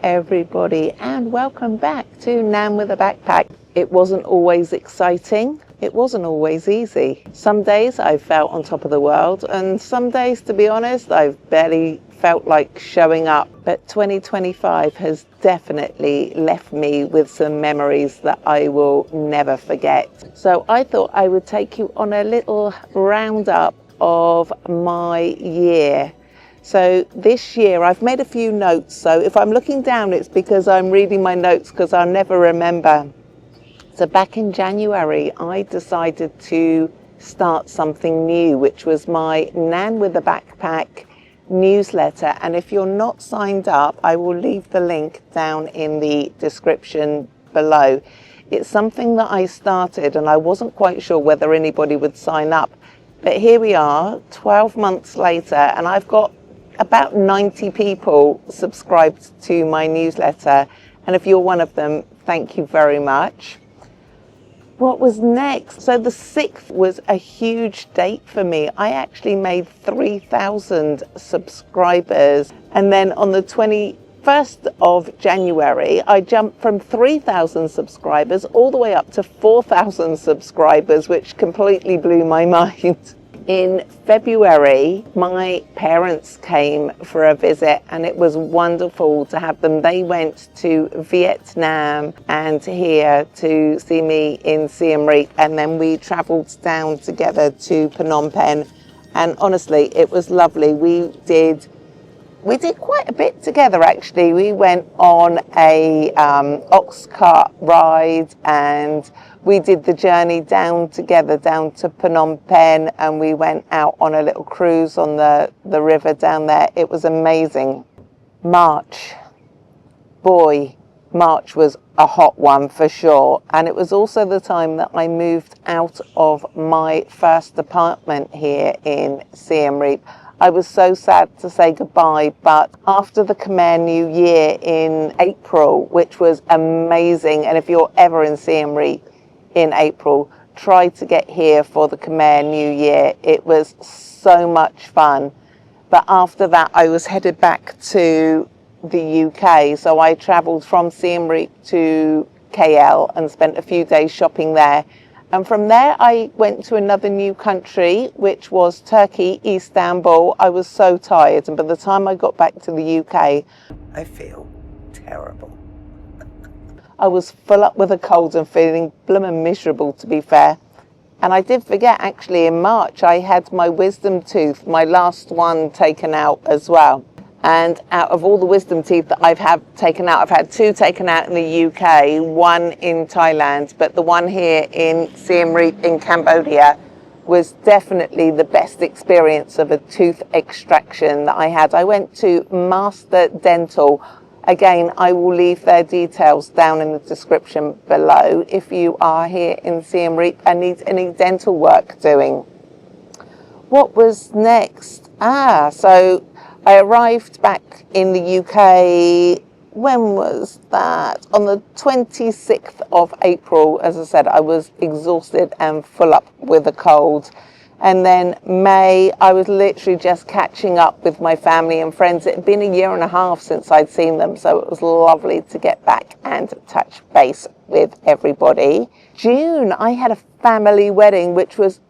everybody, and welcome back to Nan with a Backpack. It wasn't always exciting. It wasn't always easy. Some days I felt on top of the world, and some days, to be honest, I've barely felt like showing up. But 2025 has definitely left me with some memories that I will never forget. So I thought I would take you on a little roundup of my year. So this year I've made a few notes. So if I'm looking down, it's because I'm reading my notes because I'll never remember. So back in January, I decided to start something new, which was my Nan with a Backpack newsletter. And if you're not signed up, I will leave the link down in the description below. It's something that I started and I wasn't quite sure whether anybody would sign up. But here we are, 12 months later, and I've got about 90 people subscribed to my newsletter. And if you're one of them, thank you very much. What was next? So the 6th was a huge date for me. I actually made 3,000 subscribers. And then on the 21st of January, I jumped from 3,000 subscribers all the way up to 4,000 subscribers, which completely blew my mind. In February, my parents came for a visit and it was wonderful to have them. They went to Vietnam and here to see me in Siem Reap, and then we travelled down together to Phnom Penh, and honestly it was lovely. We did quite a bit together actually. We went on a ox cart ride and we did the journey down together down to Phnom Penh, and we went out on a little cruise on the river down there. It was amazing. March. Boy, March was a hot one for sure. And it was also the time that I moved out of my first apartment here in Siem Reap. I was so sad to say goodbye, but after the Khmer New Year in April, which was amazing, and if you're ever in Siem Reap in April, try to get here for the Khmer New Year. It was so much fun. But after that, I was headed back to the UK. So I travelled from Siem Reap to KL and spent a few days shopping there. And from there, I went to another new country, which was Turkey, Istanbul. I was so tired. And by the time I got back to the UK, I feel terrible. I was full up with a cold and feeling bloomin' miserable, to be fair. And I did forget, actually, in March, I had my wisdom tooth, my last one, taken out as well. And out of all the wisdom teeth that I've had taken out, I've had 2 taken out in the UK, 1 in Thailand, but the one here in Siem Reap in Cambodia was definitely the best experience of a tooth extraction that I had. I went to Master Dental. Again, I will leave their details down in the description below if you are here in Siem Reap and need any dental work doing. What was next? So I arrived back in the UK, when was that? On the 26th of April. As I said, I was exhausted and full up with a cold. And then May, I was literally just catching up with my family and friends. It had been a year and a half since I'd seen them, so it was lovely to get back and touch base with everybody. June, I had a family wedding, which was,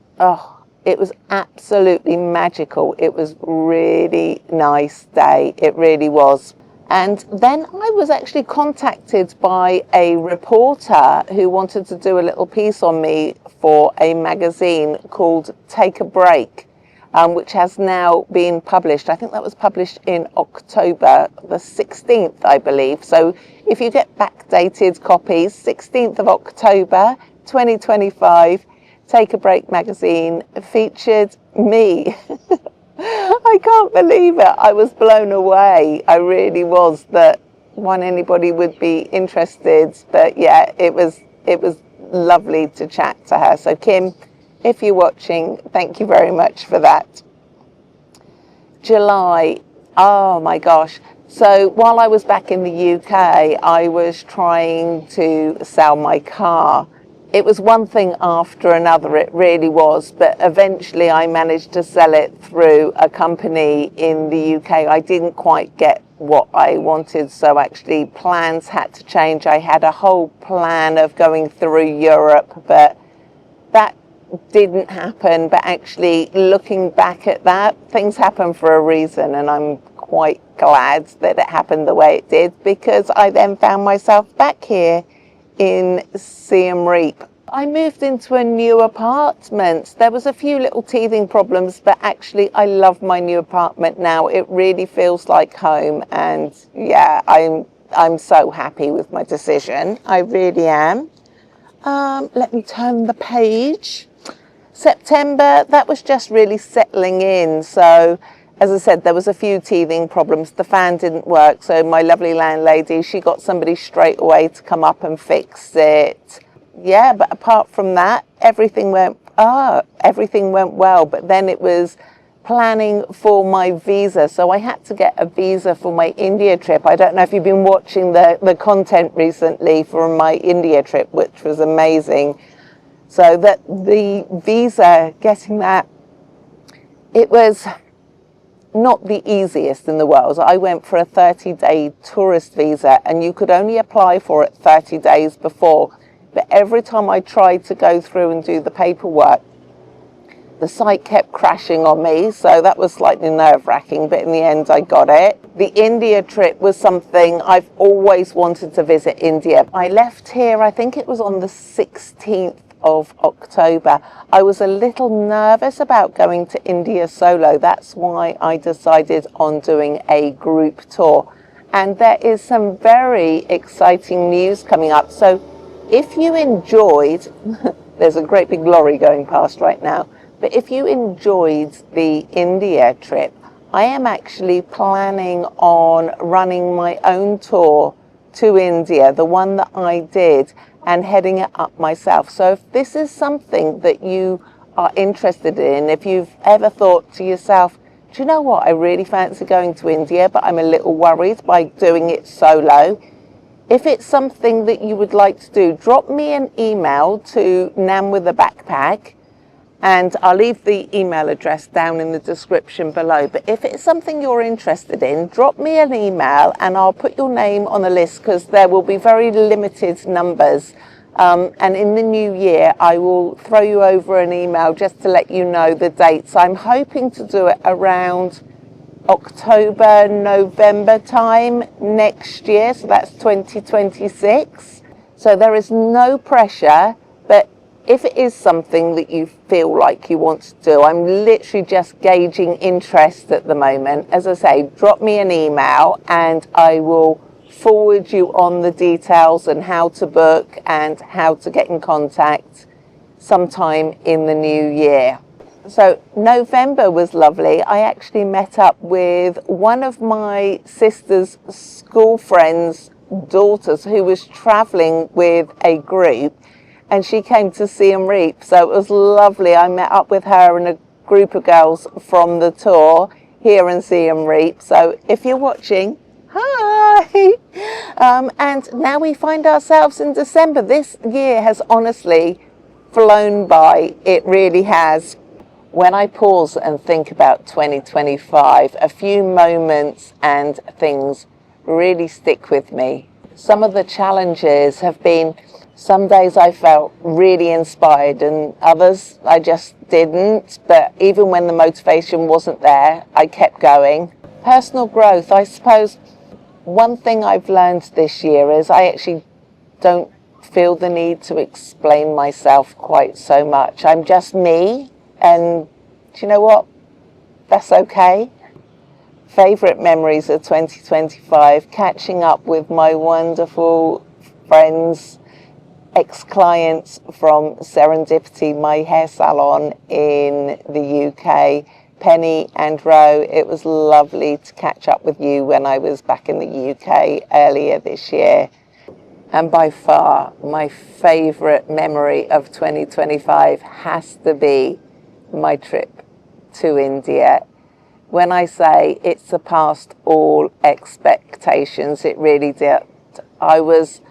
it was absolutely magical. It was really nice day. It really was. And then I was actually contacted by a reporter who wanted to do a little piece on me for a magazine called Take a Break, which has now been published. I think that was published in October the 16th, I believe. So if you get backdated copies, 16th of October 2025, Take a Break magazine featured me. I can't believe it. I was blown away. I really was, that anybody would be interested. But yeah, it was lovely to chat to her. So Kim, if you're watching, thank you very much for that. July, oh my gosh. So while I was back in the UK, I was trying to sell my car. It was one thing after another, it really was, but eventually I managed to sell it through a company in the UK. I didn't quite get what I wanted. So actually plans had to change. I had a whole plan of going through Europe, but that didn't happen. But actually looking back at that, things happen for a reason, and I'm quite glad that it happened the way it did, because I then found myself back here in Siem Reap. I moved into a new apartment. There was a few little teething problems, but actually I love my new apartment now. It really feels like home, and yeah, I'm so happy with my decision. I really am. Let me turn the page. September, that was just really settling in. So as I said, there was a few teething problems. The fan didn't work, so my lovely landlady, she got somebody straight away to come up and fix it. Yeah, but apart from that, everything went well. But then it was planning for my visa. So I had to get a visa for my India trip. I don't know if you've been watching the content recently for my India trip, which was amazing. So that the visa, getting that, it was not the easiest in the world. I went for a 30-day tourist visa, and you could only apply for it 30 days before. But every time I tried to go through and do the paperwork, the site kept crashing on me, so that was slightly nerve-wracking, but in the end I got it. The India trip was something I've always wanted to visit. India. I left here, I think it was on the 16th of October. I was a little nervous about going to India solo. That's why I decided on doing a group tour. And there is some very exciting news coming up. So if you enjoyed, there's a great big lorry going past right now, but if you enjoyed the India trip, I am actually planning on running my own tour to India, the one that I did, and heading it up myself. So if this is something that you are interested in, if you've ever thought to yourself, do you know what, I really fancy going to India, but I'm a little worried by doing it solo. If it's something that you would like to do, drop me an email to Nan with a Backpack, and I'll leave the email address down in the description below. But if it's something you're interested in, drop me an email and I'll put your name on the list, because there will be very limited numbers. And in the new year, I will throw you over an email just to let you know the dates. I'm hoping to do it around October, November time next year. So that's 2026. So there is no pressure, but if it is something that you feel like you want to do, I'm literally just gauging interest at the moment. As I say, drop me an email and I will forward you on the details and how to book and how to get in contact sometime in the new year. So November was lovely. I actually met up with one of my sister's school friends' daughters who was traveling with a group, and she came to Siem Reap, so it was lovely. I met up with her and a group of girls from the tour here in Siem Reap. So if you're watching, hi! And now we find ourselves in December. This year has honestly flown by. It really has. When I pause and think about 2025, a few moments and things really stick with me. Some of the challenges have been, some days I felt really inspired and others I just didn't, but even when the motivation wasn't there, I kept going. Personal growth, I suppose one thing I've learned this year is I actually don't feel the need to explain myself quite so much. I'm just me, and do you know what? That's okay. Favourite memories of 2025, catching up with my wonderful friends, ex-clients from Serendipity, my hair salon in the UK, Penny and Ro. It was lovely to catch up with you when I was back in the UK earlier this year. And by far, my favourite memory of 2025 has to be my trip to India. When I say it surpassed all expectations, it really did. I was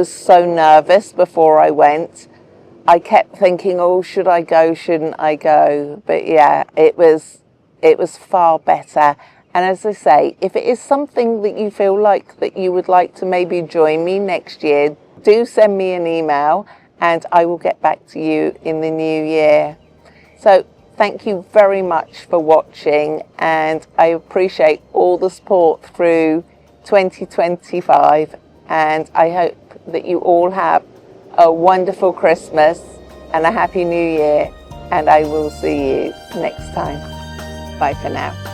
so nervous before I went. I kept thinking, oh, should I go, shouldn't I go? But yeah, it was far better. And as I say, if it is something that you feel like that you would like to maybe join me next year, do send me an email and I will get back to you in the new year. So thank you very much for watching, and I appreciate all the support through 2025, and I hope that you all have a wonderful Christmas and a happy new year, and I will see you next time. Bye for now.